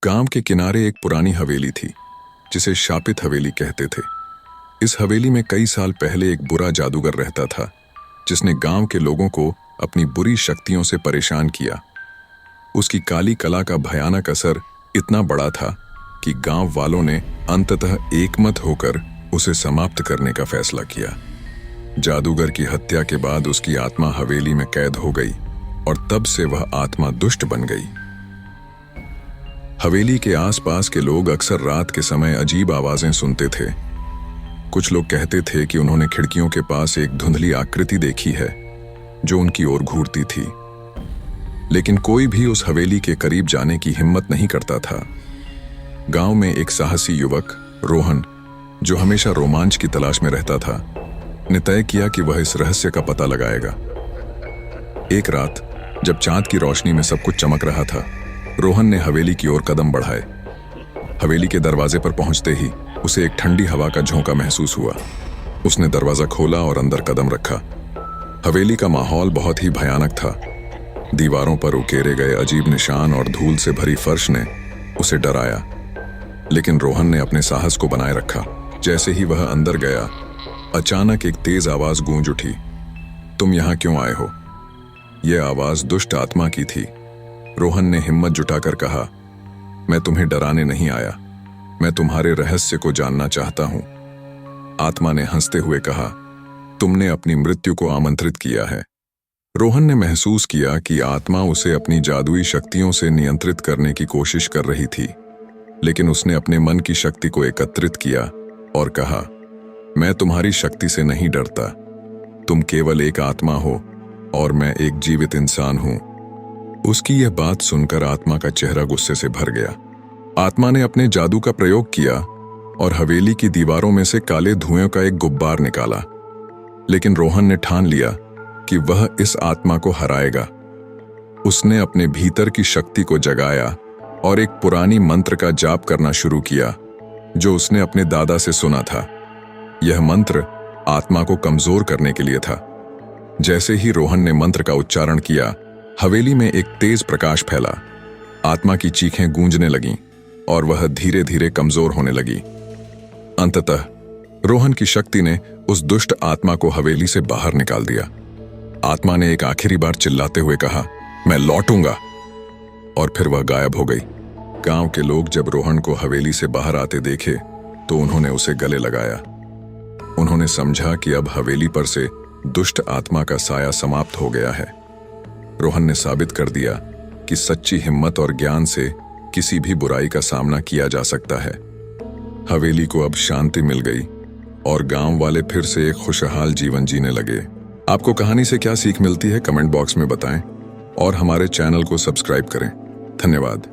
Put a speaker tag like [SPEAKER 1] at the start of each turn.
[SPEAKER 1] गांव के किनारे एक पुरानी हवेली थी जिसे शापित हवेली कहते थे। इस हवेली में कई साल पहले एक बुरा जादूगर रहता था जिसने गांव के लोगों को अपनी बुरी शक्तियों से परेशान किया। उसकी काली कला का भयानक असर इतना बड़ा था कि गांव वालों ने अंततः एकमत होकर उसे समाप्त करने का फैसला किया। जादूगर की हत्या के बाद उसकी आत्मा हवेली में कैद हो गई और तब से वह आत्मा दुष्ट बन गई। हवेली के आसपास के लोग अक्सर रात के समय अजीब आवाजें सुनते थे। कुछ लोग कहते थे कि उन्होंने खिड़कियों के पास एक धुंधली आकृति देखी है जो उनकी ओर घूरती थी, लेकिन कोई भी उस हवेली के करीब जाने की हिम्मत नहीं करता था। गांव में एक साहसी युवक रोहन, जो हमेशा रोमांच की तलाश में रहता था, ने तय किया कि वह इस रहस्य का पता लगाएगा। एक रात जब चांद की रोशनी में सब कुछ चमक रहा था, रोहन ने हवेली की ओर कदम बढ़ाए। हवेली के दरवाजे पर पहुंचते ही उसे एक ठंडी हवा का झोंका महसूस हुआ। उसने दरवाजा खोला और अंदर कदम रखा। हवेली का माहौल बहुत ही भयानक था। दीवारों पर उकेरे गए अजीब निशान और धूल से भरी फर्श ने उसे डराया, लेकिन रोहन ने अपने साहस को बनाए रखा। जैसे ही वह अंदर गया, अचानक एक तेज आवाज गूंज उठी। तुम यहां क्यों आए हो? यह आवाज दुष्ट आत्मा की थी। रोहन ने हिम्मत जुटाकर कहा, मैं तुम्हें डराने नहीं आया, मैं तुम्हारे रहस्य को जानना चाहता हूं। आत्मा ने हंसते हुए कहा, तुमने अपनी मृत्यु को आमंत्रित किया है। रोहन ने महसूस किया कि आत्मा उसे अपनी जादुई शक्तियों से नियंत्रित करने की कोशिश कर रही थी, लेकिन उसने अपने मन की शक्ति को एकत्रित किया और कहा, मैं तुम्हारी शक्ति से नहीं डरता। तुम केवल एक आत्मा हो और मैं एक जीवित इंसान हूं। उसकी यह बात सुनकर आत्मा का चेहरा गुस्से से भर गया। आत्मा ने अपने जादू का प्रयोग किया और हवेली की दीवारों में से काले धुएं का एक गुब्बार निकाला, लेकिन रोहन ने ठान लिया कि वह इस आत्मा को हराएगा। उसने अपने भीतर की शक्ति को जगाया और एक पुरानी मंत्र का जाप करना शुरू किया जो उसने अपने दादा से सुना था। यह मंत्र आत्मा को कमजोर करने के लिए था। जैसे ही रोहन ने मंत्र का उच्चारण किया, हवेली में एक तेज प्रकाश फैला। आत्मा की चीखें गूंजने लगीं और वह धीरे धीरे कमजोर होने लगी। अंततः रोहन की शक्ति ने उस दुष्ट आत्मा को हवेली से बाहर निकाल दिया। आत्मा ने एक आखिरी बार चिल्लाते हुए कहा, मैं लौटूंगा, और फिर वह गायब हो गई। गांव के लोग जब रोहन को हवेली से बाहर आते देखे तो उन्होंने उसे गले लगाया। उन्होंने समझा कि अब हवेली पर से दुष्ट आत्मा का साया समाप्त हो गया है। रोहन ने साबित कर दिया कि सच्ची हिम्मत और ज्ञान से किसी भी बुराई का सामना किया जा सकता है। हवेली को अब शांति मिल गई और गांव वाले फिर से एक खुशहाल जीवन जीने लगे। आपको कहानी से क्या सीख मिलती है, कमेंट बॉक्स में बताएं और हमारे चैनल को सब्सक्राइब करें। धन्यवाद।